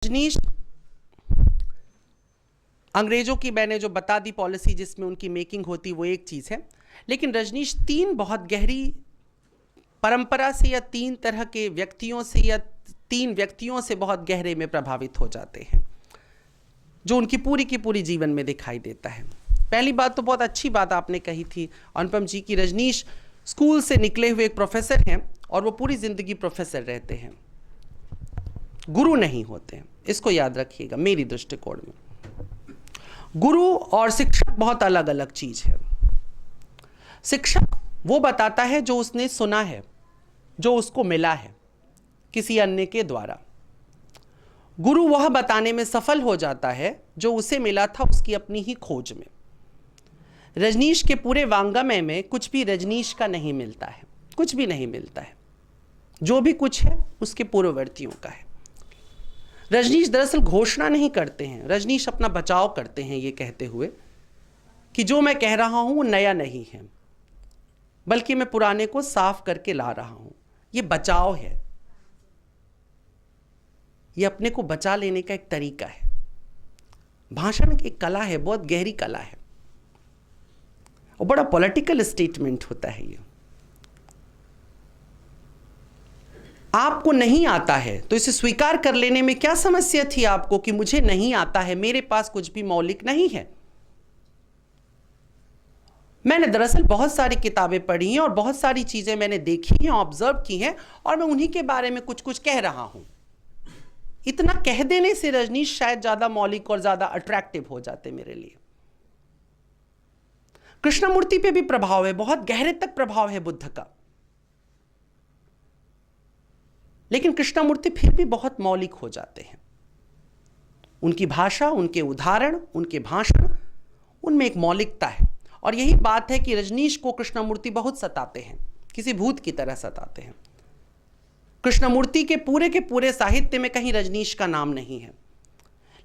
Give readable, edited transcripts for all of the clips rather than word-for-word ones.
रजनीश, अंग्रेजों की मैंने जो बता दी पॉलिसी जिसमें उनकी मेकिंग होती वो एक चीज़ है, लेकिन रजनीश तीन बहुत गहरी परंपरा से या तीन तरह के व्यक्तियों से या तीन व्यक्तियों से बहुत गहरे में प्रभावित हो जाते हैं, जो उनकी पूरी की पूरी जीवन में दिखाई देता है। पहली बात तो बहुत अच्छी बात आपने कही थी अनुपम जी की रजनीश स्कूल से निकले हुए एक प्रोफेसर हैं और वो पूरी ज़िंदगी प्रोफेसर रहते हैं, गुरु नहीं होते हैं। इसको याद रखिएगा। मेरी दृष्टिकोण में गुरु और शिक्षक बहुत अलग अलग चीज़ है। शिक्षक वो बताता है जो उसने सुना है, जो उसको मिला है किसी अन्य के द्वारा। गुरु वह बताने में सफल हो जाता है जो उसे मिला था उसकी अपनी ही खोज में। रजनीश के पूरे वांग्मय में कुछ भी रजनीश का नहीं मिलता है, कुछ भी नहीं मिलता है। जो भी कुछ है उसके पूर्ववर्तियों का है। रजनीश दरअसल घोषणा नहीं करते हैं, रजनीश अपना बचाव करते हैं ये कहते हुए कि जो मैं कह रहा हूं वो नया नहीं है, बल्कि मैं पुराने को साफ करके ला रहा हूं। ये बचाव है, ये अपने को बचा लेने का एक तरीका है। भाषण की एक कला है, बहुत गहरी कला है और बड़ा पॉलिटिकल स्टेटमेंट होता है। ये आपको नहीं आता है तो इसे स्वीकार कर लेने में क्या समस्या थी आपको कि मुझे नहीं आता है, मेरे पास कुछ भी मौलिक नहीं है। मैंने दरअसल बहुत सारी किताबें पढ़ी हैं और बहुत सारी चीजें मैंने देखी हैं, ऑब्जर्व की हैं और मैं उन्हीं के बारे में कुछ कुछ कह रहा हूं। इतना कह देने से रजनीश शायद ज्यादा मौलिक और ज्यादा अट्रैक्टिव हो जाते मेरे लिए। कृष्णमूर्ति पे भी प्रभाव है, बहुत गहरे तक प्रभाव है बुद्ध का, लेकिन कृष्णमूर्ति फिर भी बहुत मौलिक हो जाते हैं। उनकी भाषा, उनके उदाहरण, उनके भाषण, उनमें एक मौलिकता है। और यही बात है कि रजनीश को कृष्णमूर्ति बहुत सताते हैं, किसी भूत की तरह सताते हैं। कृष्णमूर्ति के पूरे साहित्य में कहीं रजनीश का नाम नहीं है,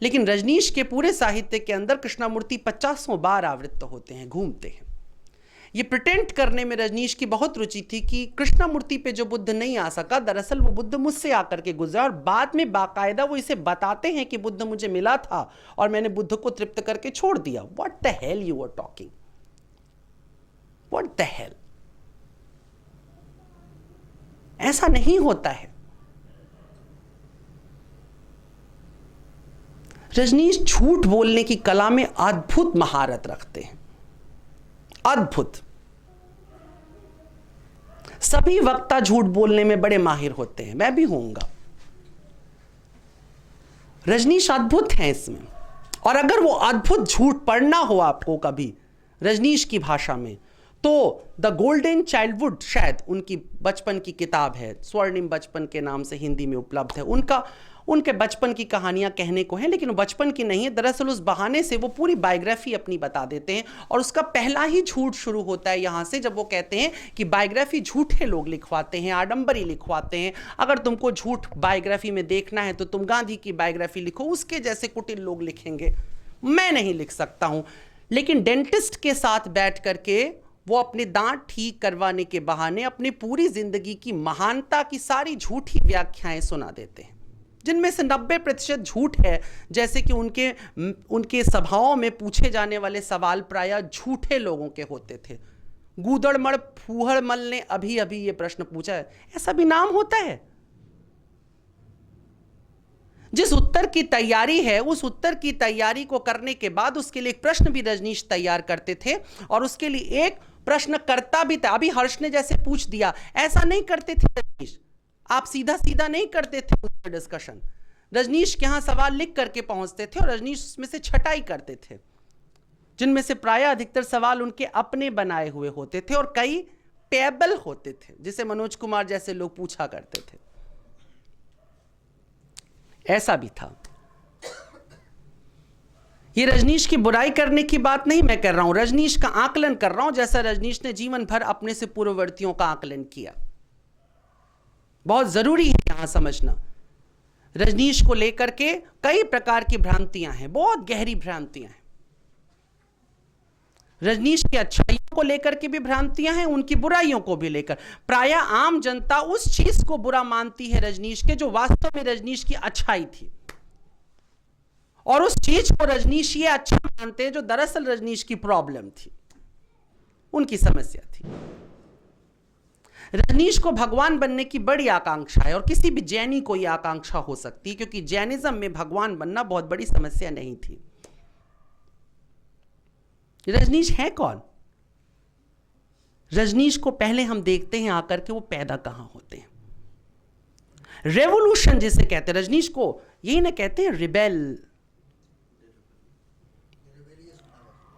लेकिन रजनीश के पूरे साहित्य के अंदर कृष्णमूर्ति 50 बार आवृत्त होते हैं, घूमते हैं। ये प्रिटेंड करने में रजनीश की बहुत रुचि थी कि कृष्णमूर्ति पे जो बुद्ध नहीं आ सका, दरअसल वो बुद्ध मुझसे आकर के गुजरा और बाद में बाकायदा वो इसे बताते हैं कि बुद्ध मुझे मिला था और मैंने बुद्ध को तृप्त करके छोड़ दिया। What the hell you are talking, what the hell. ऐसा नहीं होता है। रजनीश झूठ बोलने की कला में अद्भुत महारत रखते हैं, अद्भुत। सभी वक्ता झूठ बोलने में बड़े माहिर होते हैं, मैं भी होऊंगा। रजनीश अद्भुत हैं इसमें। और अगर वो अद्भुत झूठ पढ़ना हो आपको कभी रजनीश की भाषा में, तो द गोल्डन चाइल्डहुड शायद उनकी बचपन की किताब है, स्वर्णिम बचपन के नाम से हिंदी में उपलब्ध है। उनके बचपन की कहानियां कहने को हैं, लेकिन बचपन की नहीं है। दरअसल उस बहाने से वो पूरी बायोग्राफी अपनी बता देते हैं और उसका पहला ही झूठ शुरू होता है यहां से, जब वो कहते हैं कि बायोग्राफी झूठे लोग लिखवाते हैं, आडंबरी लिखवाते हैं। अगर तुमको झूठ बायोग्राफी में देखना है तो तुम गांधी की बायोग्राफी लिखो, उसके जैसे कुटिल लोग लिखेंगे, मैं नहीं लिख सकता हूं। लेकिन डेंटिस्ट के साथ बैठ करके वो अपने दांत ठीक करवाने के बहाने अपनी पूरी जिंदगी की महानता की सारी झूठी व्याख्याएं सुना देते हैं, जिनमें से 90% झूठ है। जैसे कि उनके सभाओं में पूछे जाने वाले सवाल प्रायः झूठे लोगों के होते थे। गूदड़मड़ फूहड़मल ने अभी अभी ये प्रश्न पूछा है, ऐसा भी नाम होता है? जिस उत्तर की तैयारी है, उस उत्तर की तैयारी को करने के बाद उसके लिए एक प्रश्न भी रजनीश तैयार करते थे और उसके लिए एक प्रश्नकर्ता भी था। अभी हर्ष ने जैसे पूछ दिया, ऐसा नहीं करते थे रजनीश, आप सीधा सीधा नहीं करते थे उसका डिस्कशन। रजनीश के यहां सवाल लिख करके पहुंचते थे और रजनीश उसमें से छटाई करते थे, जिनमें से प्रायः अधिकतर सवाल उनके अपने बनाए हुए होते थे और कई टेबल होते थे, जिसे मनोज कुमार जैसे लोग पूछा करते थे। ऐसा भी था। ये रजनीश की बुराई करने की बात नहीं मैं कर रहा हूं, रजनीश का आकलन कर रहा हूं, जैसा रजनीश ने जीवन भर अपने से पूर्ववर्तियों का आकलन किया। बहुत जरूरी है यहां समझना। रजनीश को लेकर के कई प्रकार की भ्रांतियां हैं, बहुत गहरी भ्रांतियां हैं। रजनीश की अच्छाइयों को लेकर के भी भ्रांतियां हैं, उनकी बुराइयों को भी लेकर। प्रायः आम जनता उस चीज को बुरा मानती है रजनीश के जो वास्तव में रजनीश की अच्छाई थी। और उस चीज को रजनीश ये अच्छा मानते हैं जो दरअसल रजनीश की प्रॉब्लम थी, उनकी समस्या थी। रजनीश को भगवान बनने की बड़ी आकांक्षा है, और किसी भी जैनी को यह आकांक्षा हो सकती है, क्योंकि जैनिज्म में भगवान बनना बहुत बड़ी समस्या नहीं थी। रजनीश है कौन? रजनीश को पहले हम देखते हैं आकर के वो पैदा कहां होते हैं। रेवोल्यूशन जिसे कहते हैं, रजनीश को यही ना कहते हैं रिबेल।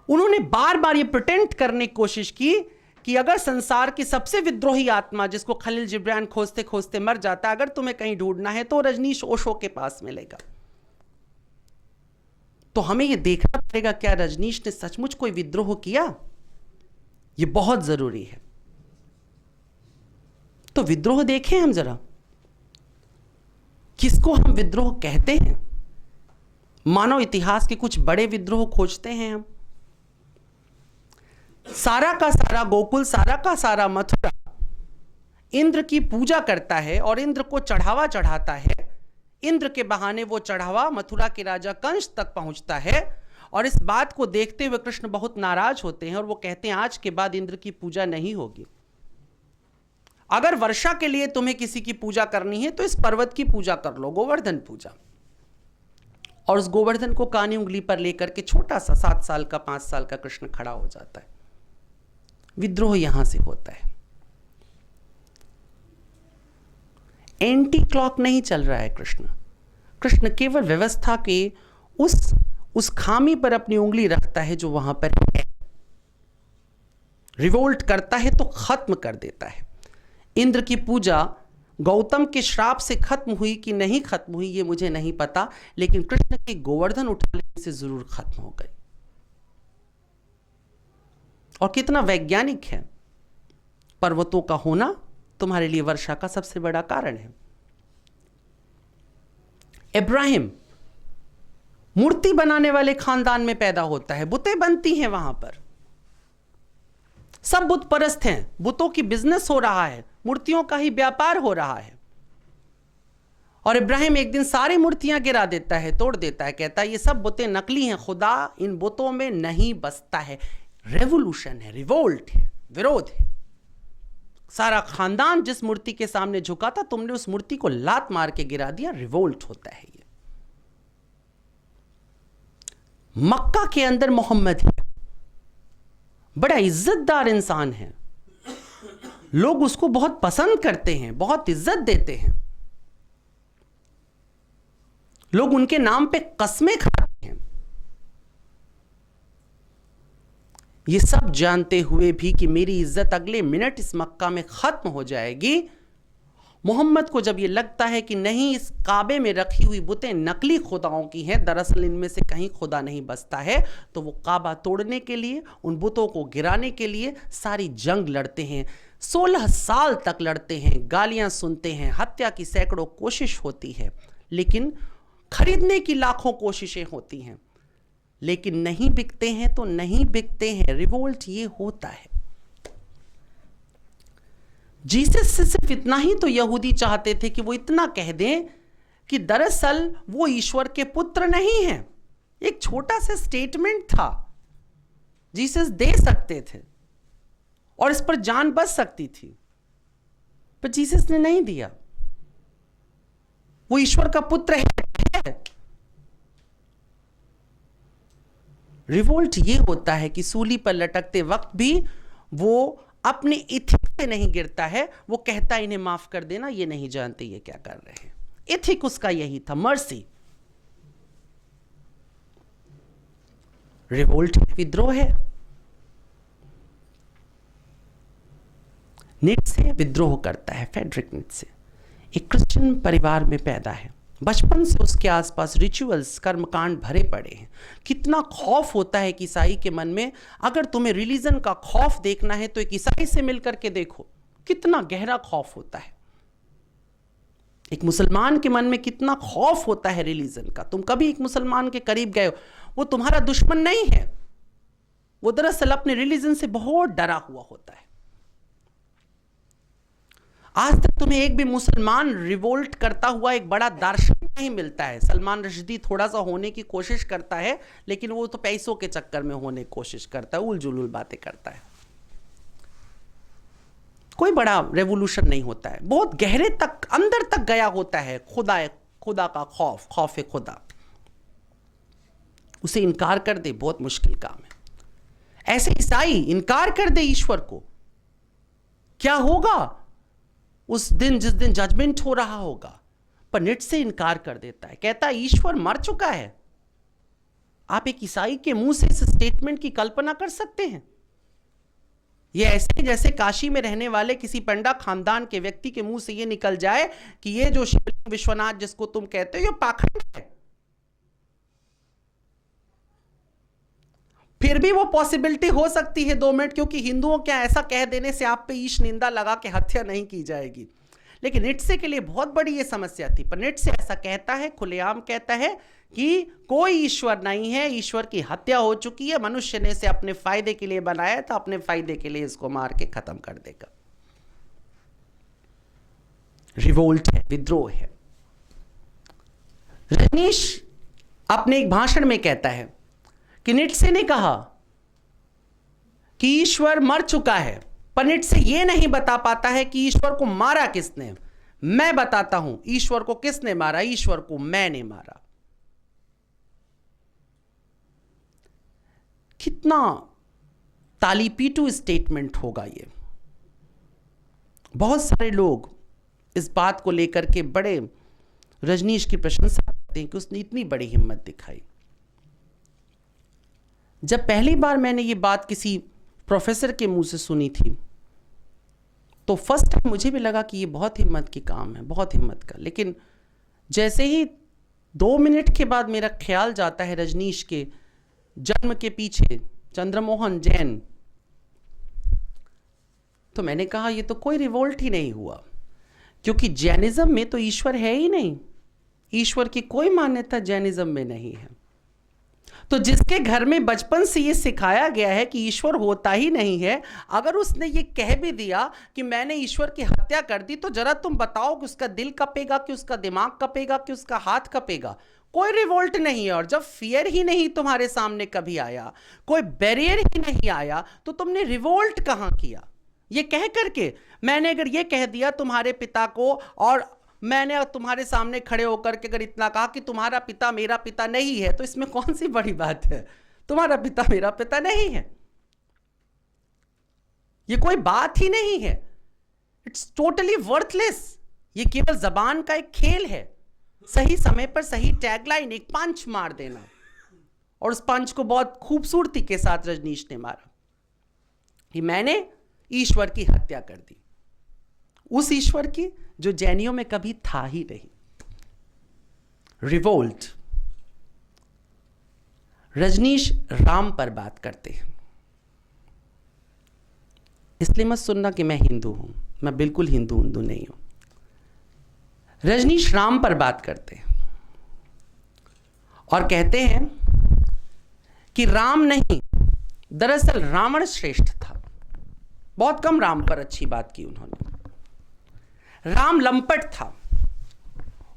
उन्होंने बार बार ये प्रिटेंड करने की कोशिश की कि अगर संसार की सबसे विद्रोही आत्मा, जिसको खलील जिब्रान खोजते खोजते मर जाता, अगर तुम्हें कहीं ढूंढना है तो रजनीश ओशो के पास मिलेगा। तो हमें यह देखना पड़ेगा क्या रजनीश ने सचमुच कोई विद्रोह किया? यह बहुत जरूरी है। तो विद्रोह देखें हम जरा, किसको हम विद्रोह कहते हैं? मानव इतिहास के कुछ बड़े विद्रोह खोजते हैं हम। सारा का सारा गोकुल, सारा का सारा मथुरा इंद्र की पूजा करता है और इंद्र को चढ़ावा चढ़ाता है। इंद्र के बहाने वो चढ़ावा मथुरा के राजा कंस तक पहुंचता है, और इस बात को देखते हुए कृष्ण बहुत नाराज होते हैं और वो कहते हैं आज के बाद इंद्र की पूजा नहीं होगी। अगर वर्षा के लिए तुम्हें किसी की पूजा करनी है तो इस पर्वत की पूजा कर लो, गोवर्धन पूजा। और उस गोवर्धन को कानी उंगली पर लेकर के छोटा सा 7 साल का 5 साल का कृष्ण खड़ा हो जाता है। विद्रोह यहां से होता है। एंटी क्लॉक नहीं चल रहा है कृष्ण केवल व्यवस्था के उस खामी पर अपनी उंगली रखता है जो वहां पर है। रिवोल्ट करता है तो खत्म कर देता है। इंद्र की पूजा गौतम के श्राप से खत्म हुई कि नहीं खत्म हुई ये मुझे नहीं पता, लेकिन कृष्ण के गोवर्धन उठा लेने से जरूर खत्म हो गई। और कितना वैज्ञानिक है, पर्वतों का होना तुम्हारे लिए वर्षा का सबसे बड़ा कारण है। इब्राहिम मूर्ति बनाने वाले खानदान में पैदा होता है, बुतें बनती हैं वहां पर, सब बुत परस्त हैं, बुतों की बिजनेस हो रहा है, मूर्तियों का ही व्यापार हो रहा है। और इब्राहिम एक दिन सारी मूर्तियां गिरा देता है, तोड़ देता है, कहता है ये सब बुतें नकली हैं, खुदा इन बुतों में नहीं बसता है। रेवोल्यूशन है, रिवोल्ट है, विरोध है। सारा खानदान जिस मूर्ति के सामने झुका था, तुमने उस मूर्ति को लात मार के गिरा दिया, रिवोल्ट होता है ये। मक्का के अंदर मोहम्मद है, बड़ा इज्जतदार इंसान है, लोग उसको बहुत पसंद करते हैं, बहुत इज्जत देते हैं, लोग उनके नाम पे कस्में खाते हैं। ये सब जानते हुए भी कि मेरी इज्जत अगले मिनट इस मक्का में खत्म हो जाएगी, मोहम्मद को जब ये लगता है कि नहीं, इस काबे में रखी हुई बुतें नकली खुदाओं की हैं, दरअसल इनमें से कहीं खुदा नहीं बसता है, तो वो काबा तोड़ने के लिए, उन बुतों को गिराने के लिए सारी जंग लड़ते हैं। 16 साल तक लड़ते हैं, गालियां सुनते हैं, हत्या की सैकड़ों कोशिश होती है, लेकिन खरीदने की लाखों कोशिशें होती हैं, लेकिन नहीं बिकते हैं तो नहीं बिकते हैं। रिवोल्ट ये होता है। जीसस से सिर्फ इतना ही तो यहूदी चाहते थे कि वो इतना कह दें कि दरअसल वो ईश्वर के पुत्र नहीं हैं। एक छोटा सा स्टेटमेंट था, जीसस दे सकते थे और इस पर जान बच सकती थी, पर जीसस ने नहीं दिया। वो ईश्वर का पुत्र है। रिवोल्ट ये होता है कि सूली पर लटकते वक्त भी वो अपने इथिक पे नहीं गिरता है, वो कहता इन्हें माफ कर देना, ये नहीं जानते ये क्या कर रहे हैं। इथिक उसका यही था, मर्सी। रिवोल्ट विद्रोह है। नीट से विद्रोह करता है, फेडरिक नीट से। एक क्रिश्चियन परिवार में पैदा है, बचपन से उसके आसपास रिचुअल्स, कर्मकांड भरे पड़े हैं। कितना खौफ होता है कि ईसाई के मन में। अगर तुम्हें रिलीजन का खौफ देखना है तो एक ईसाई से मिलकर के देखो, कितना गहरा खौफ होता है। एक मुसलमान के मन में कितना खौफ होता है रिलीजन का। तुम कभी एक मुसलमान के करीब गए हो, वो तुम्हारा दुश्मन नहीं है, वो दरअसल अपने रिलीजन से बहुत डरा हुआ होता है। आज तक तुम्हें एक भी मुसलमान रिवोल्ट करता हुआ एक बड़ा दार्शनिक नहीं मिलता है। सलमान रश्दी थोड़ा सा होने की कोशिश करता है, लेकिन वो तो पैसों के चक्कर में होने की कोशिश करता है, उलझुल बातें करता है। कोई बड़ा रेवोल्यूशन नहीं होता है, बहुत गहरे तक अंदर तक गया होता है खुदा का खौफ खुदा। उसे इनकार कर दे बहुत मुश्किल काम है। ऐसे ईसाई इनकार कर दे ईश्वर को, क्या होगा उस दिन जिस दिन जजमेंट हो रहा होगा। पर निट से इनकार कर देता है, कहता है ईश्वर मर चुका है। आप एक ईसाई के मुंह से इस स्टेटमेंट की कल्पना कर सकते हैं? ये ऐसे जैसे काशी में रहने वाले किसी पंडा खानदान के व्यक्ति के मुंह से ये निकल जाए कि ये जो शिवलिंग विश्वनाथ जिसको तुम कहते हो ये पाखंड है। फिर भी वो पॉसिबिलिटी हो सकती है 2 मिनट, क्योंकि हिंदुओं क्या ऐसा कह देने से आप पे ईश निंदा लगा के हत्या नहीं की जाएगी। लेकिन निट्से के लिए बहुत बड़ी ये समस्या थी। पर निट्से ऐसा कहता है, खुलेआम कहता है कि कोई ईश्वर नहीं है, ईश्वर की हत्या हो चुकी है, मनुष्य ने इसे अपने फायदे के लिए बनाया था, अपने फायदे के लिए इसको मार के खत्म कर देगा। रिवोल्ट है, विद्रोह है। रजनीश अपने एक भाषण में कहता है कि निट्से ने कहा कि ईश्वर मर चुका है, पर निट्से यह नहीं बता पाता है कि ईश्वर को मारा किसने। मैं बताता हूं ईश्वर को किसने मारा, ईश्वर को मैंने मारा। कितना तालीपीटू स्टेटमेंट होगा ये। बहुत सारे लोग इस बात को लेकर के बड़े रजनीश की प्रशंसा करते हैं कि उसने इतनी बड़ी हिम्मत दिखाई। जब पहली बार मैंने ये बात किसी प्रोफेसर के मुंह से सुनी थी तो फर्स्ट टाइम मुझे भी लगा कि ये बहुत हिम्मत की काम है, बहुत हिम्मत का। लेकिन जैसे ही 2 मिनट के बाद मेरा ख्याल जाता है रजनीश के जन्म के पीछे, चंद्रमोहन जैन, तो मैंने कहा ये तो कोई रिवोल्ट ही नहीं हुआ, क्योंकि जैनिज्म में तो ईश्वर है ही नहीं। ईश्वर की कोई मान्यता जैनिज्म में नहीं है। तो जिसके घर में बचपन से ये सिखाया गया है कि ईश्वर होता ही नहीं है, अगर उसने ये कह भी दिया कि मैंने ईश्वर की हत्या कर दी, तो जरा तुम बताओ कि उसका दिल कपेगा, कि उसका दिमाग कपेगा, कि उसका हाथ कपेगा? कोई रिवोल्ट नहीं है। और जब फियर ही नहीं तुम्हारे सामने कभी आया, कोई बैरियर ही नहीं आया, तो तुमने रिवोल्ट कहां किया? ये कह करके मैंने अगर ये कह दिया तुम्हारे पिता को, और मैंने तुम्हारे सामने खड़े होकर के अगर इतना कहा कि तुम्हारा पिता मेरा पिता नहीं है, तो इसमें कौन सी बड़ी बात है? तुम्हारा पिता मेरा पिता नहीं है, ये कोई बात ही नहीं है। It's totally worthless. ये केवल जबान का एक खेल है। सही समय पर सही टैगलाइन, एक पंच मार देना, और उस पंच को बहुत खूबसूरती के साथ रजनीश ने मारा कि मैंने ईश्वर की हत्या कर दी, उस ईश्वर की जो जैनियों में कभी था ही नहीं। रिवोल्ट। रजनीश राम पर बात करते हैं, इसलिए मत सुनना कि मैं हिंदू हूं, मैं बिल्कुल हिंदू नहीं हूं। रजनीश राम पर बात करते हैं और कहते हैं कि राम नहीं, दरअसल रावण श्रेष्ठ था। बहुत कम राम पर अच्छी बात की उन्होंने। राम लंपट था,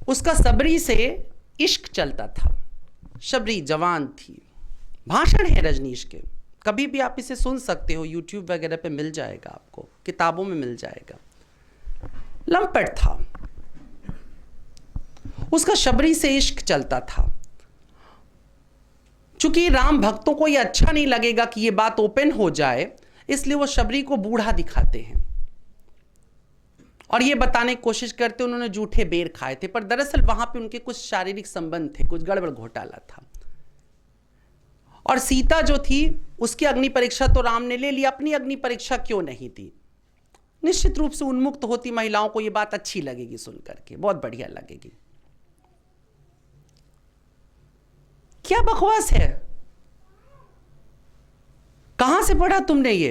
उसका सबरी से इश्क चलता था, शबरी जवान थी। भाषण है रजनीश के, कभी भी आप इसे सुन सकते हो, यूट्यूब वगैरह पे मिल जाएगा, आपको किताबों में मिल जाएगा। लंपट था, उसका शबरी से इश्क चलता था। चूंकि राम भक्तों को यह अच्छा नहीं लगेगा कि यह बात ओपन हो जाए, इसलिए वो शबरी को बूढ़ा दिखाते हैं और ये बताने की कोशिश करते उन्होंने जूठे बेर खाए थे, पर दरअसल वहां पे उनके कुछ शारीरिक संबंध थे, कुछ गड़बड़ घोटाला था। और सीता जो थी उसकी अग्नि परीक्षा तो राम ने ले ली, अपनी अग्नि परीक्षा क्यों नहीं दी? निश्चित रूप से उन्मुक्त होती महिलाओं को यह बात अच्छी लगेगी सुन करके, बहुत बढ़िया लगेगी। क्या बकवास है, कहां से पढ़ा तुमने ये?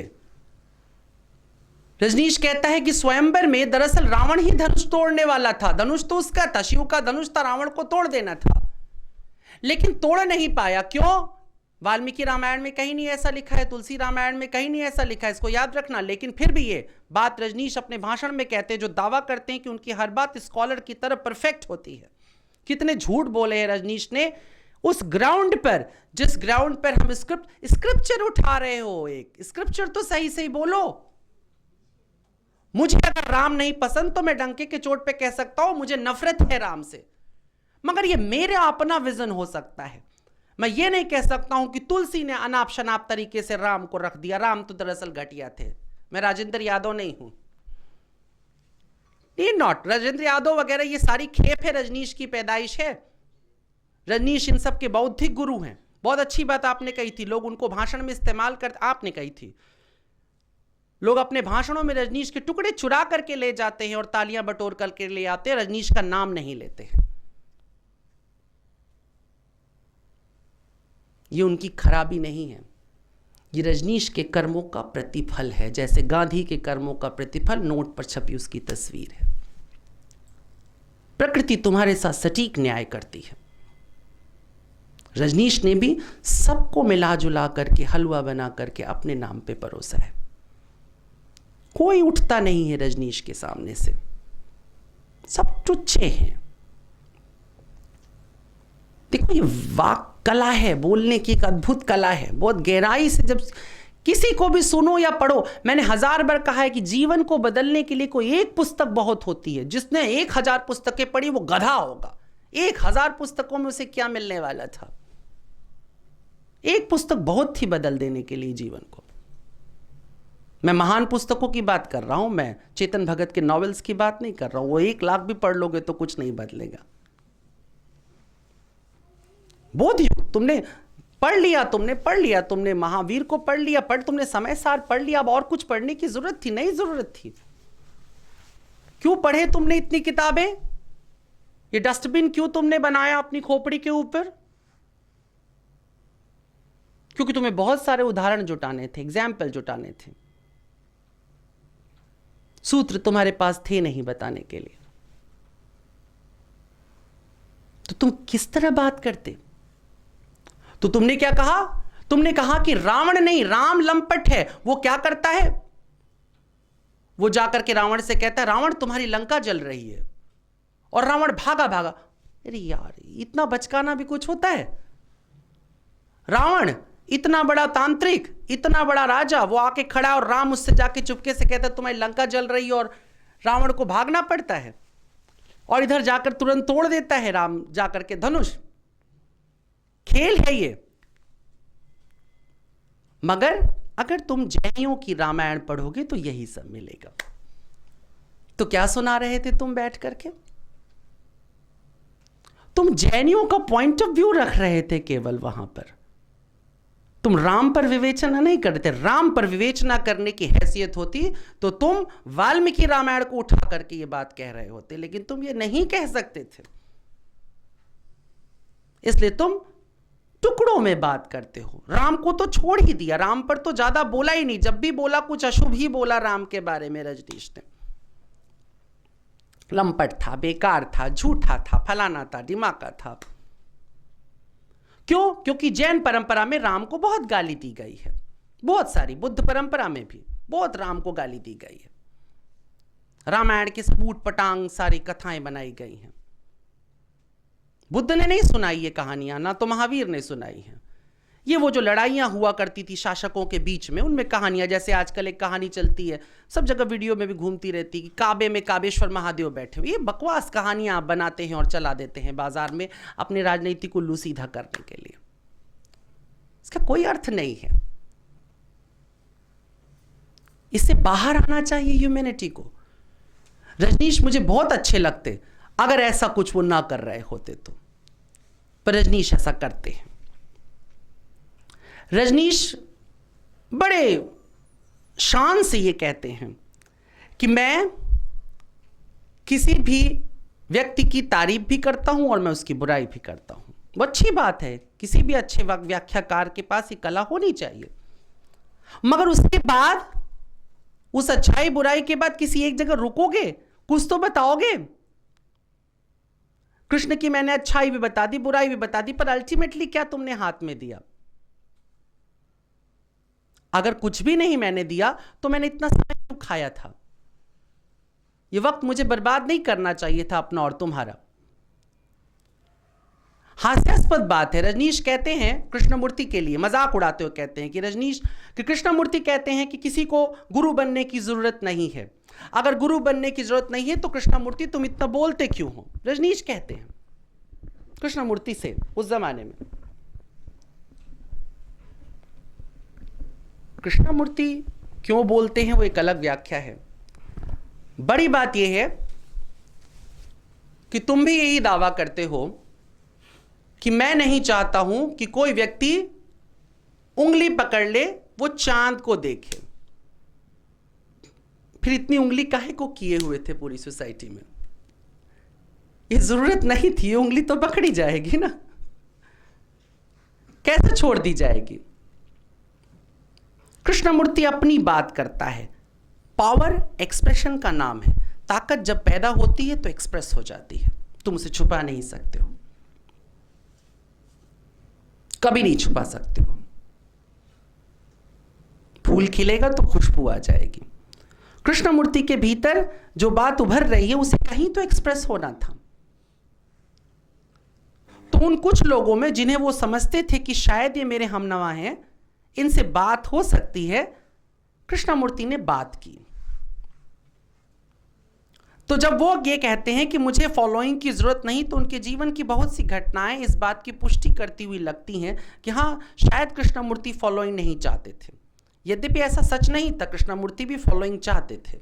रजनीश कहता है कि स्वयंवर में दरअसल रावण ही धनुष तोड़ने वाला था। धनुष तो उसका था, शिव का धनुष था, रावण को तोड़ देना था, लेकिन तोड़ नहीं पाया। क्यों? वाल्मीकि रामायण में कहीं नहीं ऐसा लिखा है, तुलसी रामायण में कहीं नहीं ऐसा लिखा है, इसको याद रखना। लेकिन फिर भी ये बात रजनीश अपने भाषण में कहते हैं, जो दावा करते हैं कि उनकी हर बात स्कॉलर की तरह परफेक्ट होती है, कितने झूठ बोले हैं रजनीश ने उस ग्राउंड पर, जिस ग्राउंड पर हम स्क्रिप्चर उठा रहे हो। एक स्क्रिप्चर तो सही सही बोलो। मुझे अगर राम नहीं पसंद तो मैं डंके के चोट पे कह सकता हूं मुझे नफरत है राम से, मगर ये मेरा अपना विजन हो सकता है। मैं ये नहीं कह सकता हूं कि तुलसी ने अनाप शनाप तरीके से राम को रख दिया, राम तो दरअसल घटिया थे। मैं राजेंद्र यादव नहीं हूं, नॉट राजेंद्र यादव वगैरह, ये सारी खेप है, रजनीश की पैदाइश है। रजनीश इन सब के बौद्धिक गुरु हैं। बहुत अच्छी बात आपने कही थी, लोग उनको भाषण में इस्तेमाल कर, आपने कही थी लोग अपने भाषणों में रजनीश के टुकड़े चुरा करके ले जाते हैं और तालियां बटोर करके ले आते हैं, रजनीश का नाम नहीं लेते हैं। ये उनकी खराबी नहीं है, ये रजनीश के कर्मों का प्रतिफल है। जैसे गांधी के कर्मों का प्रतिफल नोट पर छपी उसकी तस्वीर है। प्रकृति तुम्हारे साथ सटीक न्याय करती है। रजनीश ने भी सबको मिला जुला करके हलवा बना करके अपने नाम पे परोसा है। कोई उठता नहीं है रजनीश के सामने से, सब टुच्चे हैं। देखो ये वाक कला है, बोलने की एक अद्भुत कला है। बहुत गहराई से जब किसी को भी सुनो या पढ़ो, मैंने 1000 बार कहा है कि जीवन को बदलने के लिए कोई एक पुस्तक बहुत होती है। जिसने 1000 पुस्तकें पढ़ी वो गधा होगा। 1000 पुस्तकों में उसे क्या मिलने वाला था? एक पुस्तक बहुत थी बदल देने के लिए जीवन को। मैं महान पुस्तकों की बात कर रहा हूं, मैं चेतन भगत के नॉवेल्स की बात नहीं कर रहा हूं। वो 1 लाख भी पढ़ लोगे तो कुछ नहीं बदलेगा। बोध युग तुमने पढ़ लिया, तुमने महावीर को पढ़ लिया, तुमने समय सार पढ़ लिया। अब और कुछ पढ़ने की जरूरत थी? नहीं जरूरत थी। क्यों पढ़े तुमने इतनी किताबें? ये डस्टबिन क्यों तुमने बनाया अपनी खोपड़ी के ऊपर? क्योंकि तुम्हें बहुत सारे उदाहरण जुटाने थे, एग्जाम्पल जुटाने थे। सूत्र तुम्हारे पास थे नहीं बताने के लिए, तो तुम किस तरह बात करते? तो तुमने क्या कहा? तुमने कहा कि रावण नहीं, राम लंपट है। वो क्या करता है? वो जाकर के रावण से कहता है रावण तुम्हारी लंका जल रही है, और रावण भागा भागा। अरे यार, इतना बचकाना भी कुछ होता है? रावण इतना बड़ा तांत्रिक, इतना बड़ा राजा, वो आके खड़ा और राम उससे जाके चुपके से कहता है तुम्हारी लंका जल रही है, और रावण को भागना पड़ता है, और इधर जाकर तुरंत तोड़ देता है राम जाकर के धनुष। खेल है ये। मगर अगर तुम जैनियों की रामायण पढ़ोगे तो यही सब मिलेगा। तो क्या सुना रहे थे तुम बैठ करके? तुम जैनियों का पॉइंट ऑफ व्यू रख रहे थे केवल वहां पर। तुम राम पर विवेचना नहीं करते। राम पर विवेचना करने की हैसियत होती तो तुम वाल्मीकि रामायण को उठा करके ये बात कह रहे होते, लेकिन तुम ये नहीं कह सकते थे, इसलिए तुम टुकड़ों में बात करते हो। राम को तो छोड़ ही दिया, राम पर तो ज्यादा बोला ही नहीं। जब भी बोला कुछ अशुभ ही बोला राम के बारे में रजनीश ने। लंपट था, बेकार था, झूठा था, फलाना था, दिमागा था। क्यों? क्योंकि जैन परंपरा में राम को बहुत गाली दी गई है, बहुत सारी। बुद्ध परंपरा में भी बहुत राम को गाली दी गई है। रामायण की सब ऊट पटांग सारी कथाएं बनाई गई हैं। बुद्ध ने नहीं सुनाई ये कहानियां, ना तो महावीर ने सुनाई है। ये वो जो लड़ाइयां हुआ करती थी शासकों के बीच में, उनमें कहानियां, जैसे आजकल एक कहानी चलती है, सब जगह वीडियो में भी घूमती रहती कि काबे में काबेश्वर महादेव बैठे हुए। ये बकवास कहानियां आप बनाते हैं और चला देते हैं बाजार में अपने राजनीतिक उल्लू सीधा करने के लिए। इसका कोई अर्थ नहीं है। इससे बाहर आना चाहिए ह्यूमैनिटी को। रजनीश मुझे बहुत अच्छे लगते अगर ऐसा कुछ वो ना कर रहे होते तो, पर रजनीश ऐसा करते हैं। रजनीश बड़े शान से ये कहते हैं कि मैं किसी भी व्यक्ति की तारीफ भी करता हूं और मैं उसकी बुराई भी करता हूं। वो अच्छी बात है, किसी भी अच्छे व्याख्याकार के पास ये कला होनी चाहिए। मगर उसके बाद, उस अच्छाई बुराई के बाद किसी एक जगह रुकोगे, कुछ तो बताओगे। कृष्ण की मैंने अच्छाई भी बता दी, बुराई भी बता दी, पर अल्टीमेटली क्या तुमने हाथ में दिया? अगर कुछ भी नहीं मैंने दिया तो मैंने इतना समय क्यों खाया था? ये वक्त मुझे बर्बाद नहीं करना चाहिए था अपना और तुम्हारा। हास्यास्पद बात है, रजनीश कहते हैं कृष्णमूर्ति के लिए, मजाक उड़ाते हुए कहते हैं कि कृष्णमूर्ति कहते हैं कि किसी को गुरु बनने की जरूरत नहीं है, अगर गुरु बनने की जरूरत नहीं है तो कृष्णमूर्ति तुम इतना बोलते क्यों हो, रजनीश कहते हैं कृष्णमूर्ति से उस जमाने में। कृष्णमूर्ति क्यों बोलते हैं वो एक अलग व्याख्या है। बड़ी बात यह है कि तुम भी यही दावा करते हो कि मैं नहीं चाहता हूं कि कोई व्यक्ति उंगली पकड़ ले वो चांद को देखे। फिर इतनी उंगली काहे को किए हुए थे पूरी सोसाइटी में? ये जरूरत नहीं थी, उंगली तो पकड़ी जाएगी ना, कैसे छोड़ दी जाएगी? कृष्णमूर्ति अपनी बात करता है, पावर एक्सप्रेशन का नाम है। ताकत जब पैदा होती है तो एक्सप्रेस हो जाती है, तुम उसे छुपा नहीं सकते हो, कभी नहीं छुपा सकते हो। फूल खिलेगा तो खुशबू आ जाएगी। कृष्णमूर्ति के भीतर जो बात उभर रही है उसे कहीं तो एक्सप्रेस होना था। तो उन कुछ लोगों में जिन्हें वो समझते थे कि शायद ये मेरे हमनवा हैं, इनसे बात हो सकती है, कृष्णमूर्ति ने बात की। तो जब वो ये कहते हैं कि मुझे फॉलोइंग की जरूरत नहीं, तो उनके जीवन की बहुत सी घटनाएं इस बात की पुष्टि करती हुई लगती हैं कि हाँ, शायद कृष्णमूर्ति फॉलोइंग नहीं चाहते थे। यद्यपि ऐसा सच नहीं था, कृष्णमूर्ति भी फॉलोइंग चाहते थे,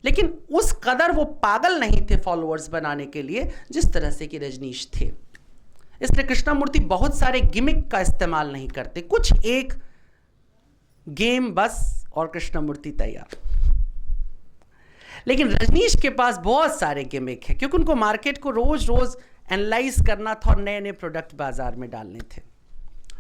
लेकिन उस कदर वो पागल नहीं थे फॉलोअर्स बनाने के लिए जिस तरह से कि रजनीश थे। इसलिए कृष्णमूर्ति बहुत सारे गिमिक का इस्तेमाल नहीं करते, कुछ एक गेम बस और कृष्णमूर्ति तैयार। लेकिन रजनीश के पास बहुत सारे गिमिक है, क्योंकि उनको मार्केट को रोज रोज एनालाइज करना था और नए नए प्रोडक्ट बाजार में डालने थे।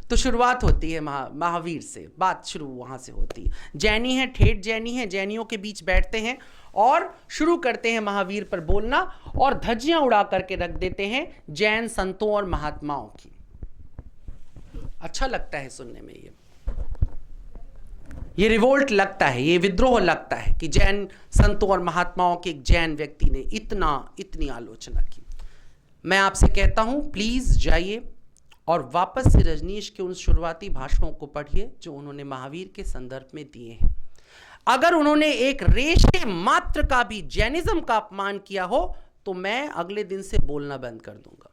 तो शुरुआत होती है महावीर से, बात शुरू वहां से होती है। जैनी है, ठेठ जैनी है, जैनियों के बीच बैठते हैं और शुरू करते हैं महावीर पर बोलना और धज्जियां उड़ा करके रख देते हैं जैन संतों और महात्माओं की। अच्छा लगता है सुनने में, ये रिवोल्ट लगता है, ये विद्रोह लगता है कि जैन संतों और महात्माओं के एक जैन व्यक्ति ने इतनी आलोचना की। मैं आपसे कहता हूं, प्लीज जाइए और वापस से रजनीश के उन शुरुआती भाषणों को पढ़िए जो उन्होंने महावीर के संदर्भ में दिए हैं। अगर उन्होंने एक रेशे मात्र का भी जैनिज्म का अपमान किया हो तो मैं अगले दिन से बोलना बंद कर दूंगा।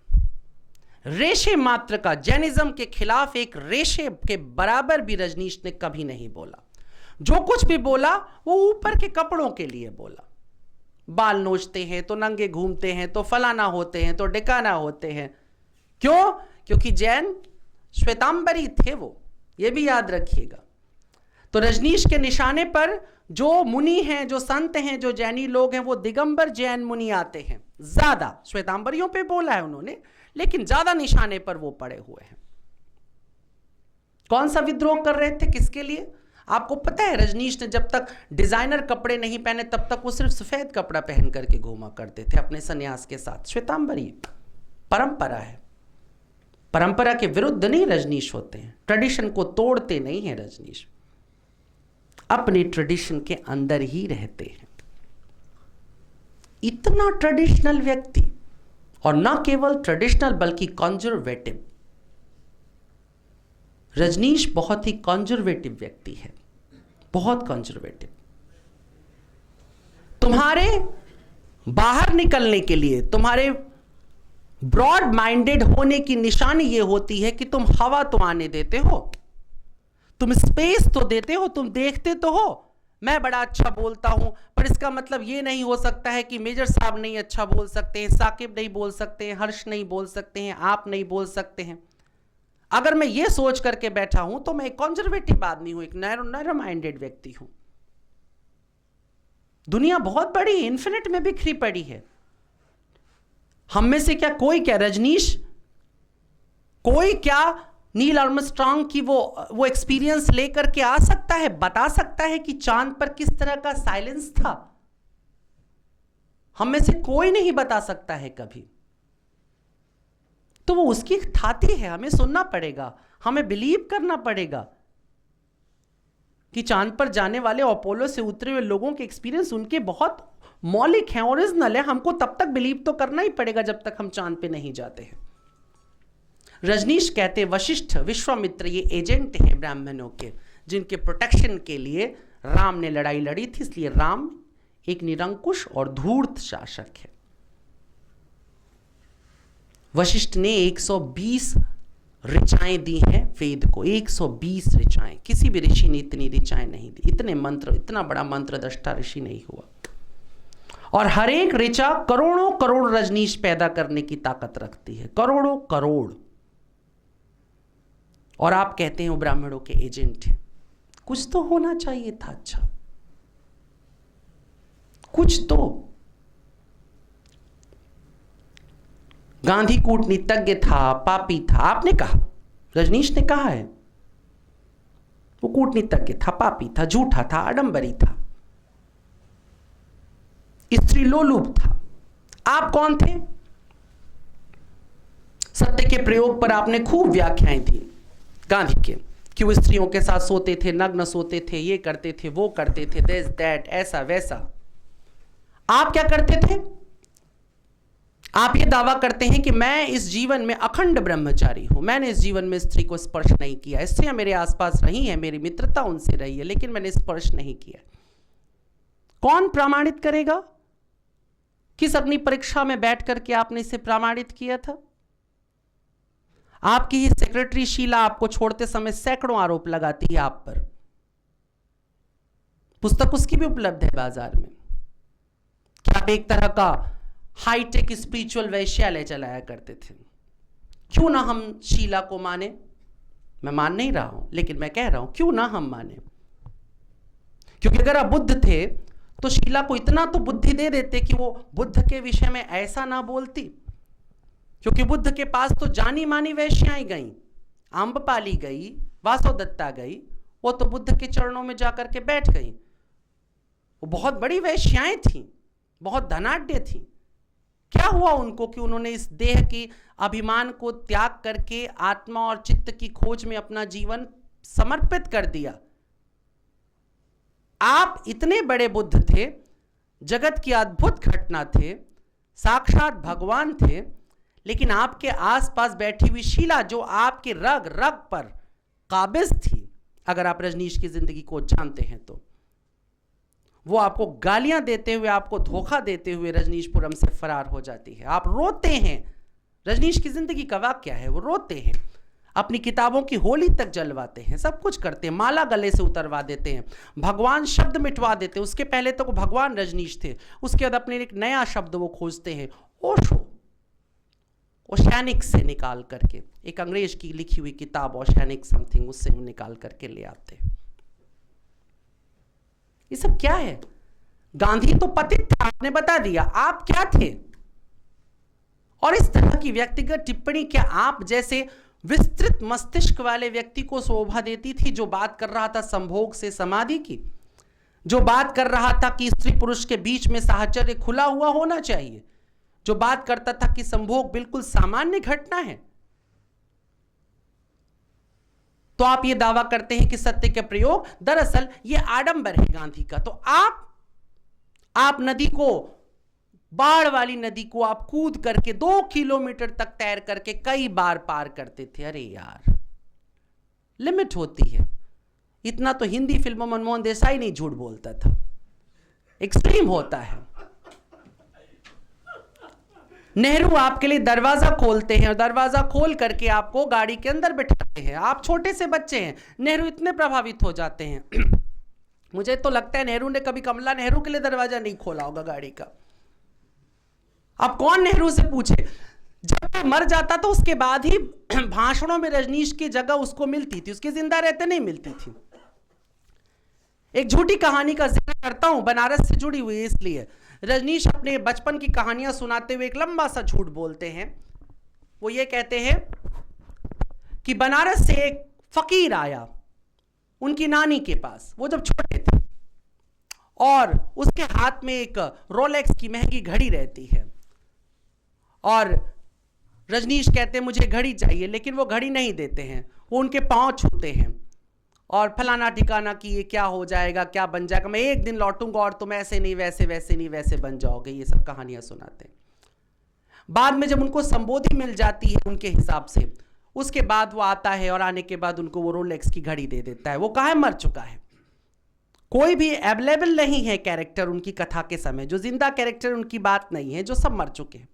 रेशे मात्र का, जैनिज्म के खिलाफ एक रेशे के बराबर भी रजनीश ने कभी नहीं बोला। जो कुछ भी बोला वो ऊपर के कपड़ों के लिए बोला। बाल नोचते हैं तो नंगे घूमते हैं, तो फलाना होते हैं, तो डिकाना होते हैं। क्यों? क्योंकि जैन श्वेतांबरी थे वो, ये भी याद रखिएगा। तो रजनीश के निशाने पर जो मुनि हैं, जो संत हैं, जो जैनी लोग हैं, वो दिगंबर जैन मुनि आते हैं। ज्यादा श्वेतांबरियों पे बोला है उन्होंने, लेकिन ज्यादा निशाने पर वो पड़े हुए हैं। कौन सा विद्रोह कर रहे थे, किसके लिए? आपको पता है, रजनीश ने जब तक डिजाइनर कपड़े नहीं पहने तब तक वो सिर्फ सफेद कपड़ा पहन करके घूमा करते थे अपने सन्यास के साथ। श्वेतांबरी परंपरा है, परंपरा के विरुद्ध नहीं रजनीश होते हैं, ट्रेडिशन को तोड़ते नहीं है रजनीश, अपने ट्रेडिशन के अंदर ही रहते हैं। इतना ट्रेडिशनल व्यक्ति, और ना केवल ट्रेडिशनल बल्कि कंजर्वेटिव। रजनीश बहुत ही कंजर्वेटिव व्यक्ति है, बहुत कंजर्वेटिव। तुम्हारे बाहर निकलने के लिए, तुम्हारे ब्रॉड माइंडेड होने की निशानी यह होती है कि तुम हवा तो आने देते हो, तुम स्पेस तो देते हो, तुम देखते तो हो मैं बड़ा अच्छा बोलता हूं, पर इसका मतलब यह नहीं हो सकता है कि मेजर साहब नहीं अच्छा बोल सकते हैं, साकिब नहीं बोल सकते हैं, हर्ष नहीं बोल सकते हैं, आप नहीं बोल सकते हैं। अगर मैं ये सोच करके बैठा हूं तो मैं एक कंजर्वेटिव आदमी हूं, एक नैरो माइंडेड व्यक्ति हूं। दुनिया बहुत बड़ी, इन्फिनिट में बिखरी पड़ी है। हम में से क्या कोई, क्या रजनीश, कोई क्या नील आर्मस्ट्रांग की वो एक्सपीरियंस लेकर के आ सकता है, बता सकता है कि चांद पर किस तरह का साइलेंस था? हम में से कोई नहीं बता सकता है कभी। तो वो उसकी थाती है, हमें सुनना पड़ेगा, हमें बिलीव करना पड़ेगा कि चांद पर जाने वाले अपोलो से उतरे हुए लोगों के एक्सपीरियंस उनके बहुत मौलिक हैं, ओरिजिनल है। हमको तब तक बिलीव तो करना ही पड़ेगा जब तक हम चांद पे नहीं जाते हैं। रजनीश कहते वशिष्ठ विश्वामित्र ये एजेंट हैं ब्राह्मणों के, जिनके प्रोटेक्शन के लिए राम ने लड़ाई लड़ी थी, इसलिए राम एक निरंकुश और धूर्त शासक है। वशिष्ठ ने 120 ऋचाएं दी हैं वेद को, 120 ऋचाएं। किसी भी ऋषि ने इतनी ऋचाएं नहीं दी, इतने मंत्र, इतना बड़ा मंत्र दृष्टा ऋषि नहीं हुआ। और हर एक ऋचा करोड़ों करोड़ रजनीश पैदा करने की ताकत रखती है, करोड़ों करोड़। और आप कहते हैं वो ब्राह्मणों के एजेंट हैं। कुछ तो होना चाहिए था अच्छा, कुछ तो। गांधी कूटनीतिज्ञ था, पापी था, आपने कहा, रजनीश ने कहा है वो कूटनीतिज्ञ था, पापी था, झूठा था, आडंबरी था, स्त्री लोलुप था। आप कौन थे? सत्य के प्रयोग पर आपने खूब व्याख्याएं दी गांधी के, कि वो स्त्रियों के साथ सोते थे, नग्न सोते थे, ये करते थे, वो करते थे, दिस दैट, ऐसा वैसा। आप क्या करते थे? आप ये दावा करते हैं कि मैं इस जीवन में अखंड ब्रह्मचारी हूं, मैंने इस जीवन में स्त्री को स्पर्श नहीं किया। स्त्रियां मेरे आसपास रही हैं, मेरी मित्रता उनसे रही है, लेकिन मैंने स्पर्श नहीं किया। कौन प्रमाणित करेगा? किस अग्नि परीक्षा में बैठ करके आपने इसे प्रमाणित किया था? आपकी ही सेक्रेटरी शीला आपको छोड़ते समय सैकड़ों आरोप लगाती है आप पर। पुस्तक उसकी भी उपलब्ध है बाजार में, कि आप एक तरह का हाईटेक स्पिरिचुअल वैश्यालय चलाया करते थे। क्यों ना हम शीला को माने? मैं मान नहीं रहा हूं, लेकिन मैं कह रहा हूं क्यों ना हम माने। क्योंकि अगर आप बुद्ध थे तो शीला को इतना तो बुद्धि दे देते कि वो बुद्ध के विषय में ऐसा ना बोलती। क्योंकि बुद्ध के पास तो जानी मानी वैश्याएं गई, आम्रपाली गई, वासोदत्ता गई, वो तो बुद्ध के चरणों में जाकर के बैठ गई। वो बहुत बड़ी वैश्याएं थी, बहुत धनाढ्य थी। क्या हुआ उनको कि उन्होंने इस देह के अभिमान को त्याग करके आत्मा और चित्त की खोज में अपना जीवन समर्पित कर दिया। आप इतने बड़े बुद्ध थे, जगत की अद्भुत घटना थे, साक्षात भगवान थे, लेकिन आपके आसपास बैठी हुई शीला जो आपके रग रग पर काबिज थी, अगर आप रजनीश की जिंदगी को जानते हैं तो वो आपको गालियां देते हुए, आपको धोखा देते हुए रजनीशपुरम से फरार हो जाती है। आप रोते हैं। रजनीश की जिंदगी का वाक्य है, वो रोते हैं, अपनी किताबों की होली तक जलवाते हैं, सब कुछ करते हैं, माला गले से उतरवा देते हैं, भगवान शब्द मिटवा देते हैं। उसके पहले तो भगवान रजनीश थे, उसके बाद अपने एक नया शब्द वो खोजते हैं, ओशो, ओशैनिक से निकाल करके, एक अंग्रेज की लिखी हुई किताब ओशैनिक समथिंग, उससे निकाल करके ले आते हैं। ये सब क्या है? गांधी तो पतित था, आपने बता दिया, आप क्या थे? और इस तरह की व्यक्तिगत टिप्पणी क्या आप जैसे विस्तृत मस्तिष्क वाले व्यक्ति को शोभा देती थी, जो बात कर रहा था संभोग से समाधि की, जो बात कर रहा था कि स्त्री पुरुष के बीच में साहचर्य खुला हुआ होना चाहिए, जो बात करता था कि संभोग बिल्कुल सामान्य घटना है? तो आप ये दावा करते हैं कि सत्य के प्रयोग, दरअसल ये आडंबर है गांधी का। तो आप नदी को, बाढ़ वाली नदी को आप कूद करके 2 किलोमीटर तक तैर करके कई बार पार करते थे। अरे यार, लिमिट होती है। इतना तो हिंदी फिल्मों में मनमोहन देसाई नहीं झूठ बोलता था, एक्सट्रीम होता है। नेहरू आपके लिए दरवाजा खोलते हैं और दरवाजा खोल करके आपको गाड़ी के अंदर बिठाते हैं। आप छोटे से बच्चे हैं, नेहरू इतने प्रभावित हो जाते हैं मुझे तो लगता है नेहरू ने कभी कमला नेहरू के लिए दरवाजा नहीं खोला होगा गाड़ी का। अब कौन नेहरू से पूछे? जब वो मर जाता तो उसके बाद ही भाषणों में रजनीश की जगह उसको मिलती थी, उसके जिंदा रहते नहीं मिलती थी। एक झूठी कहानी का जिक्र करता हूं, बनारस से जुड़ी हुई, इसलिए रजनीश अपने बचपन की कहानियां सुनाते हुए एक लंबा सा झूठ बोलते हैं। वो ये कहते हैं कि बनारस से एक फकीर आया उनकी नानी के पास, वो जब छोटे थे, और उसके हाथ में एक रोलेक्स की महंगी घड़ी रहती है। और रजनीश कहते हैं मुझे घड़ी चाहिए, लेकिन वो घड़ी नहीं देते हैं, वो उनके पांव छूते हैं और फलाना ठिकाना कि ये क्या हो जाएगा, क्या बन जाएगा, मैं एक दिन लौटूंगा और तुम ऐसे नहीं वैसे, वैसे नहीं वैसे बन जाओगे। ये सब कहानियां सुनाते हैं। बाद में जब उनको संबोधि मिल जाती है उनके हिसाब से, उसके बाद वो आता है और आने के बाद उनको वो रोलेक्स की घड़ी दे देता है। वो कहाँ है? मर चुका है। कोई भी अवेलेबल नहीं है कैरेक्टर उनकी कथा के समय, जो जिंदा कैरेक्टर उनकी बात नहीं है, जो सब मर चुके हैं।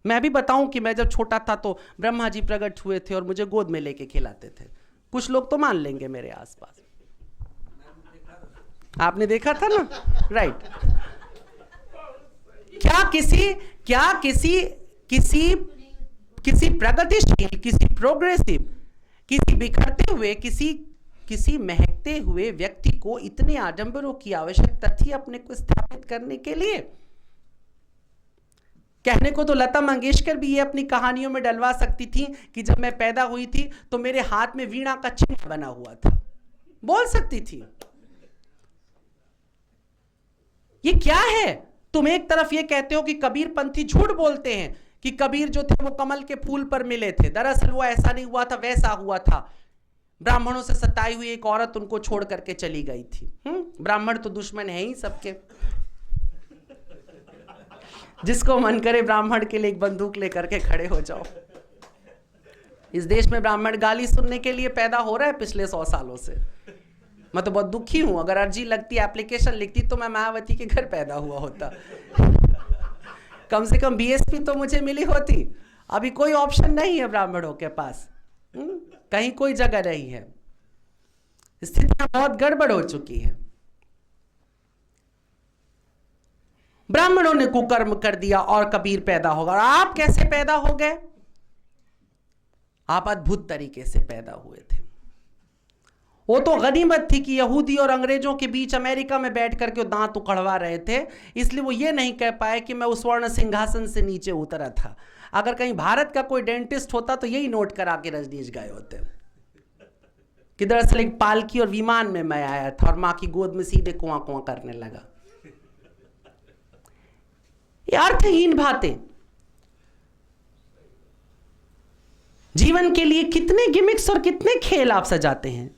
मैं भी बताऊं कि मैं जब छोटा था तो ब्रह्मा जी प्रकट हुए थे और मुझे गोद में लेके खिलाते थे। कुछ लोग तो मान लेंगे मेरे आसपास। आपने देखा था ना? राइट। क्या किसी प्रगतिशील, किसी प्रोग्रेसिव, किसी बिखरते हुए, किसी महकते हुए व्यक्ति को इतने आडंबरों की आवश्यकता थी अपने को स्थापित करने के लिए? कहने को तो लता मंगेशकर भी ये अपनी कहानियों में डलवा सकती थी कि जब मैं पैदा हुई थी तो मेरे हाथ में वीणा का चिन्ह बना हुआ था, बोल सकती थी। ये क्या है? तुम एक तरफ ये कहते हो कि कबीर पंथी झूठ बोलते हैं कि कबीर जो थे वो कमल के फूल पर मिले थे, दरअसल वो ऐसा नहीं हुआ था, वैसा हुआ था। ब्राह्मणों से सताई हुई एक औरत उनको छोड़ करके चली गई थी। ब्राह्मण तो दुश्मन है ही सबके। जिसको मन करे ब्राह्मण के लिए एक बंदूक लेकर के खड़े हो जाओ। इस देश में ब्राह्मण गाली सुनने के लिए पैदा हो रहा है पिछले 100 सालों से। मैं तो बहुत दुखी हूं। अगर अर्जी लगती, एप्लीकेशन लिखती तो मैं मायावती के घर पैदा हुआ होता। कम से कम बीएसपी तो मुझे मिली होती। अभी कोई ऑप्शन नहीं है ब्राह्मणों के पास, कहीं कोई जगह नहीं है। स्थितियां बहुत गड़बड़ हो चुकी है। ब्राह्मणों ने कुकर्म कर दिया और कबीर पैदा होगा। और आप कैसे पैदा हो गए? आप अद्भुत तरीके से पैदा हुए थे। वो तो गनीमत थी कि यहूदी और अंग्रेजों के बीच अमेरिका में बैठ करके दांत उखड़वा रहे थे, इसलिए वो ये नहीं कह पाए कि मैं उस स्वर्ण सिंहासन से नीचे उतरा था। अगर कहीं भारत का कोई डेंटिस्ट होता तो यही नोट करा के रजनीश गए होते कि दरअसल एक पालकी और विमान में मैं आया था और मां की गोद में सीधे कुआं कुआं करने लगा। ये अर्थहीन बातें। जीवन के लिए कितने गिमिक्स और कितने खेल आप सजाते हैं।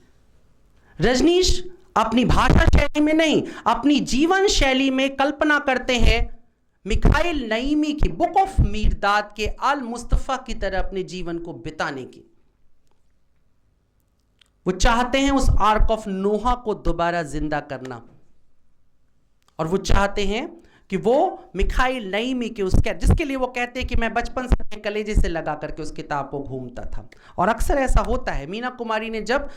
रजनीश अपनी भाषा शैली में नहीं, अपनी जीवन शैली में कल्पना करते हैं मिखाइल नईमी की बुक ऑफ मीरदाद के अल मुस्तफा की तरह अपने जीवन को बिताने की। वो चाहते हैं उस आर्क ऑफ नोहा को दोबारा जिंदा करना, और वो चाहते हैं कि वो मिखाइल नईमी के उसके, जिसके लिए वो कहते हैं कि मैं बचपन से कलेजे से लगा करके उस किताब को घूमता था। और अक्सर ऐसा होता है। मीना कुमारी ने जब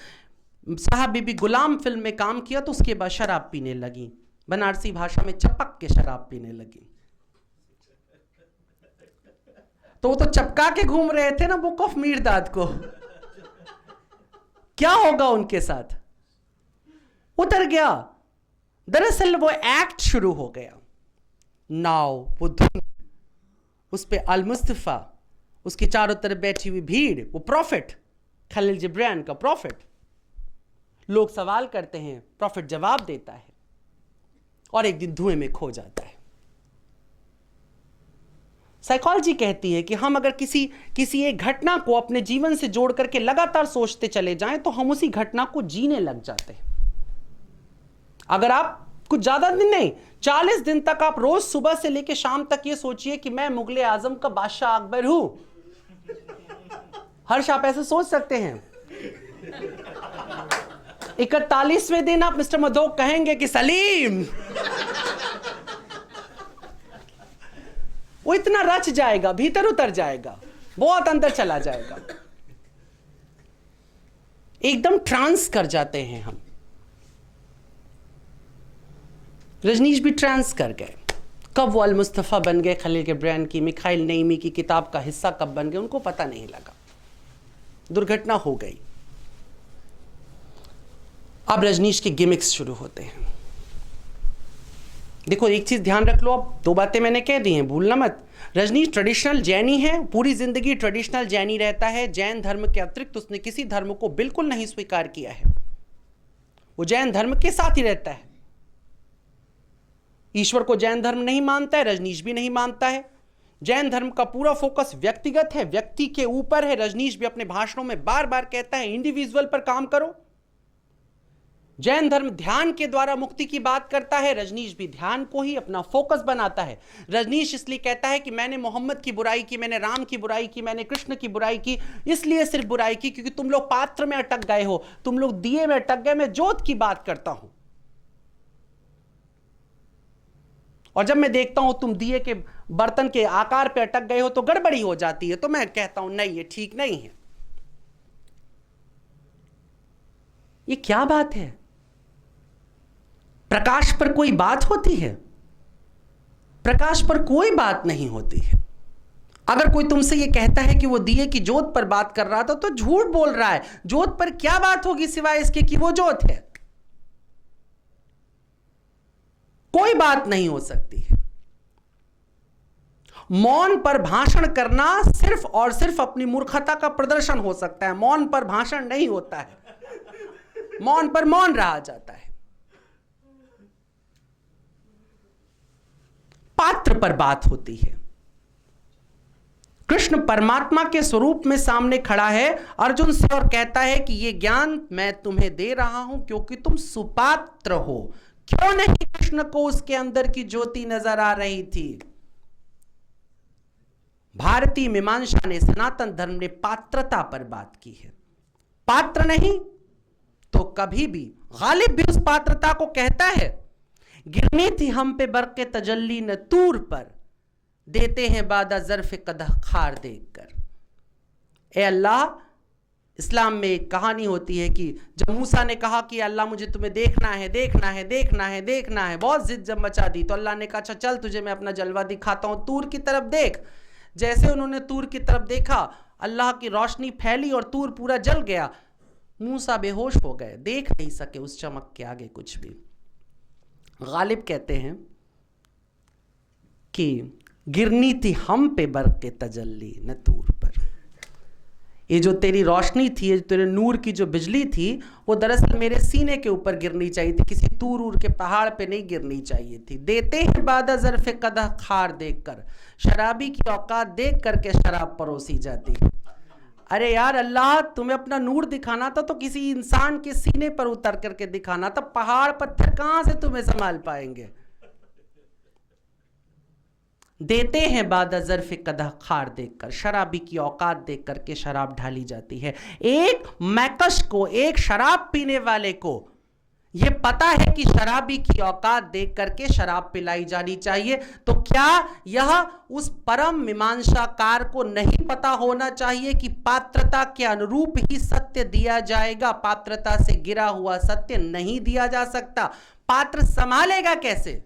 साहब बीबी गुलाम फिल्म में काम किया तो उसके बाद शराब पीने लगी, बनारसी भाषा में चपक के शराब पीने लगी। तो वो तो चपका के घूम रहे थे ना बुक ऑफ मीरदाद को। क्या होगा उनके साथ? उतर गया। दरअसल वो एक्ट शुरू हो गया। नाव, वो धुन, उस पे अल मुस्तफा, उसके चारों तरफ बैठी हुई भीड़, वो प्रॉफिट, खलील जिब्रान का प्रॉफिट। लोग सवाल करते हैं, प्रॉफिट जवाब देता है और एक दिन धुएं में खो जाता है। साइकोलॉजी कहती है कि हम अगर किसी एक घटना को अपने जीवन से जोड़ करके लगातार सोचते चले जाएं तो हम उसी घटना को जीने लग जाते हैं। अगर आप कुछ ज्यादा दिन नहीं, 40 दिन तक आप रोज सुबह से लेकर शाम तक ये सोचिए कि मैं मुगले आजम का बादशाह अकबर हूं। हर्ष, आप ऐसे सोच सकते हैं। 41वें दिन आप मिस्टर मधोक कहेंगे कि सलीम। वो इतना रच जाएगा, भीतर उतर जाएगा, बहुत अंदर चला जाएगा। एकदम ट्रांस कर जाते हैं हम। रजनीश भी ट्रांस कर गए। कब वो अल मुस्तफा बन गए, खलील जिब्रान की, मिखाइल नईमी की किताब का हिस्सा कब बन गए, उनको पता नहीं लगा। दुर्घटना हो गई। अब रजनीश के गिमिक्स शुरू होते हैं। देखो, एक चीज ध्यान रख लो, अब 2 बातें मैंने कह दी हैं, भूलना मत। रजनीश ट्रेडिशनल जैनी है, पूरी जिंदगी ट्रेडिशनल जैनी रहता है। जैन धर्म के अतिरिक्त उसने किसी धर्म को बिल्कुल नहीं स्वीकार किया है। वो जैन धर्म के साथ ही रहता है। ईश्वर को जैन धर्म नहीं मानता है, रजनीश भी नहीं मानता है। जैन धर्म का पूरा फोकस व्यक्तिगत है, व्यक्ति के ऊपर है। रजनीश भी अपने भाषणों में बार बार कहता है इंडिविजुअल पर काम करो। जैन धर्म ध्यान के द्वारा मुक्ति की बात करता है, रजनीश भी ध्यान को ही अपना फोकस बनाता है। रजनीश इसलिए कहता है कि मैंने मोहम्मद की बुराई की, मैंने राम की बुराई की, मैंने कृष्ण की बुराई की, इसलिए सिर्फ बुराई की क्योंकि तुम लोग पात्र में अटक गए हो, तुम लोग दिए में अटक गए, मैं जोत की बात करता हूं। और जब मैं देखता हूं तुम दिए के बर्तन के आकार पे अटक गए हो तो गड़बड़ी हो जाती है, तो मैं कहता हूं नहीं, ये ठीक नहीं है। ये क्या बात है? प्रकाश पर कोई बात होती है? प्रकाश पर कोई बात नहीं होती है। अगर कोई तुमसे ये कहता है कि वो दिए की जोत पर बात कर रहा था तो झूठ बोल रहा है। जोत पर क्या बात होगी सिवाय इसके कि वो जोत है? कोई बात नहीं हो सकती है। मौन पर भाषण करना सिर्फ और सिर्फ अपनी मूर्खता का प्रदर्शन हो सकता है। मौन पर भाषण नहीं होता है, मौन पर मौन रहा जाता है। पात्र पर बात होती है। कृष्ण परमात्मा के स्वरूप में सामने खड़ा है अर्जुन से और कहता है कि यह ज्ञान मैं तुम्हें दे रहा हूं क्योंकि तुम सुपात्र हो। क्यों नहीं कृष्ण को उसके अंदर की ज्योति नजर आ रही थी? भारतीय मीमांसा ने, सनातन धर्म ने पात्रता पर बात की है। पात्र नहीं तो कभी भी, गालिब भी उस पात्रता को कहता है, गिरनी थी हम पे बरके तजल्ली न तूर पर, देते हैं बादा जर्फ कदह खार देखकर। ए अल्लाह, इस्लाम में एक कहानी होती है कि जब मूसा ने कहा कि अल्लाह मुझे तुम्हें देखना है, देखना है, देखना है, देखना है, बहुत जिद जब मचा दी तो अल्लाह ने कहा अच्छा चल तुझे मैं अपना जलवा दिखाता हूं, तूर की तरफ देख। जैसे उन्होंने तूर की तरफ देखा, अल्लाह की रोशनी फैली और तूर पूरा जल गया। मूसा बेहोश हो गए, देख नहीं सके उस चमक के आगे कुछ भी। गालिब कहते हैं कि गिरनी थी हम पे बर्क के तजल्ली न तूर पर। ये जो तेरी रोशनी थी, ये तेरे नूर की जो बिजली थी, वो दरअसल मेरे सीने के ऊपर गिरनी चाहिए थी, किसी तूर उर के पहाड़ पे नहीं गिरनी चाहिए थी। देते हैं बादा ज़र्फ़े कदह खार देखकर, शराबी की औकात देख करके शराब परोसी जाती है। अरे यार अल्लाह, तुम्हें अपना नूर दिखाना था तो किसी इंसान के सीने पर उतर करके दिखाना था। पहाड़ पत्थर कहां से तुम्हें संभाल पाएंगे? देते हैं बादा ज़र्फ़े कदह खार देखकर, शराबी की औकात देख करके शराब ढाली जाती है। एक मैकस को, एक शराब पीने वाले को यह पता है कि शराबी की औकात देख करके शराब पिलाई जानी चाहिए, तो क्या यह उस परम मीमांसाकार को नहीं पता होना चाहिए कि पात्रता के अनुरूप ही सत्य दिया जाएगा? पात्रता से गिरा हुआ सत्य नहीं दिया जा सकता। पात्र संभालेगा कैसे?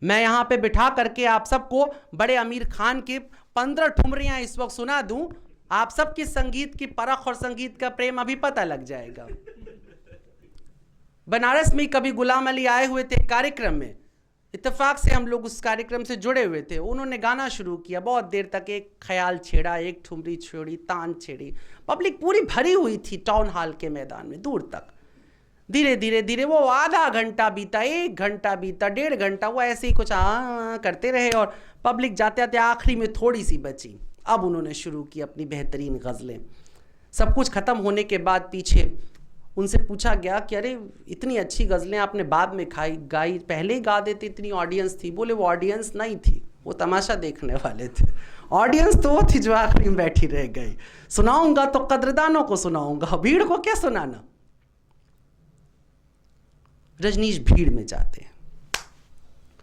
मैं यहां पे बिठा करके आप सबको बड़े आमिर खान की 15 ठुमरियां इस वक्त सुना दूं, आप सबकी संगीत की परख और संगीत का प्रेम अभी पता लग जाएगा। बनारस में कभी गुलाम अली आए हुए थे कार्यक्रम में, इत्तेफाक से हम लोग उस कार्यक्रम से जुड़े हुए थे। उन्होंने गाना शुरू किया, बहुत देर तक एक ख्याल छेड़ा, एक ठुमरी छेड़ी, तान छेड़ी, पब्लिक पूरी भरी हुई थी टाउन हॉल के मैदान में दूर तक। धीरे धीरे धीरे वो आधा घंटा बीता, 1 घंटा बीता, 1.5 घंटा, वो ऐसे ही कुछ करते रहे और पब्लिक जाते जाते आखिरी में थोड़ी सी बची। अब उन्होंने शुरू की अपनी बेहतरीन गज़लें। सब कुछ ख़त्म होने के बाद पीछे उनसे पूछा गया कि अरे इतनी अच्छी गज़लें आपने बाद में गाई, पहले ही गा देते, इतनी ऑडियंस थी। बोले वो ऑडियंस नहीं थी, वो तमाशा देखने वाले थे। ऑडियंस तो वो थी जो आखिरी में बैठी रह गई। सुनाऊंगा तो कद्रदानों को सुनाऊंगा, भीड़ को क्या सुनाना। रजनीश भीड़ में जाते हैं।